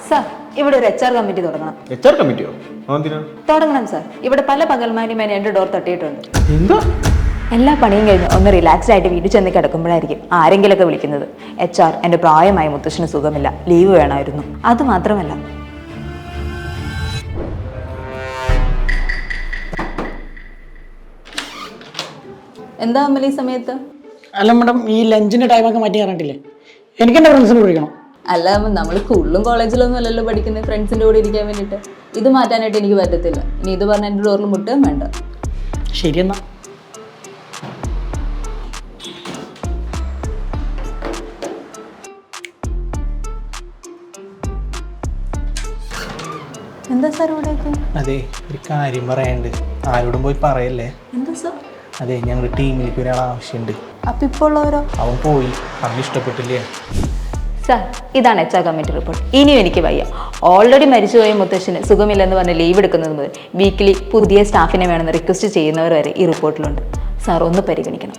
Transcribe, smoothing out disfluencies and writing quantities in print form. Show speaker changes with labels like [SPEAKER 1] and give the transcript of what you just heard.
[SPEAKER 1] Sir, ഇവിടെ ഒരു HR committee തുടങ്ങണം.
[SPEAKER 2] HR കമ്മിറ്റിയോ?
[SPEAKER 1] തുടങ്ങണം സർ. ഇവിടെ പല പകൽമാരും എൻ്റെ ഡോർ തട്ടിയിട്ടുണ്ട്.
[SPEAKER 2] എന്താ?
[SPEAKER 1] എല്ലാ പണിയും കഴിഞ്ഞ് ഒന്ന് റിലാക്സ്ഡ് ആയിട്ട് വീട്ടിൽ ചെന്ന് കിടക്കുമ്പോഴായിരിക്കും ആരെങ്കിലൊക്കെ വിളിക്കുന്നത്. HR, എൻ്റെ പ്രായമായ മുത്തശ്ശന് സുഖമില്ല, ലീവ് വേണമായിരുന്നു. അത് മാത്രമല്ല, എന്താ അമ്മ ഈ സമയത്ത്?
[SPEAKER 3] അല്ല മേഡം, ഈ ലഞ്ചിന്റെ ടൈമൊക്കെ മാറ്റി പറഞ്ഞിട്ടില്ലേ? എനിക്ക് എൻ്റെ ഫ്രണ്ട്സിനെ വിളിക്കണം.
[SPEAKER 1] അല്ല, നമ്മൾ സ്കൂളിലും കോളേജിലൊന്നും അല്ലല്ലോ പഠിക്കുന്നത് ഫ്രണ്ട്സിൻ്റെ കൂടെ ഇരിക്കാൻ വേണ്ടിയിട്ട്. ഇത് മാറ്റാനായിട്ട് എനിക്ക് പറ്റത്തില്ല. ഇനി ഇത് പറഞ്ഞാൽ എൻ്റെ ഡോറിൽ മുട്ടുകയും വേണ്ട.
[SPEAKER 3] ശരി എന്നാ.
[SPEAKER 1] എന്താ സാർ ഇവിടെയൊക്കെ?
[SPEAKER 4] അതെ, ഒരു കാര്യം പറയാനുണ്ട്. ആരോടും പോയി പറയല്ലേ.
[SPEAKER 1] എന്താ സാർ?
[SPEAKER 4] അതെ, ഞങ്ങളുടെ ടീമിലേക്ക് ഒരാൾ ആവശ്യമുണ്ട്.
[SPEAKER 1] അപ്പം ഇപ്പോൾ ഉള്ളവരോ?
[SPEAKER 4] അവൻ പോയി, അവന് ഇഷ്ടപ്പെട്ടില്ലേ.
[SPEAKER 1] സാർ, ഇതാണ് HR കമ്മിറ്റി റിപ്പോർട്ട്. ഇനിയും എനിക്ക് വയ്യ. ഓൾറെഡി മരിച്ചുപോയ മുത്തശ്ശന് സുഖമില്ലെന്ന് പറഞ്ഞ് ലീവ് എടുക്കുന്നത് മുതൽ വീക്കിലി പുതിയ സ്റ്റാഫിനെ വേണമെന്ന് റിക്വസ്റ്റ് ചെയ്യുന്നവർ വരെ ഈ റിപ്പോർട്ടിലുണ്ട്. സാർ ഒന്ന് പരിഗണിക്കണം.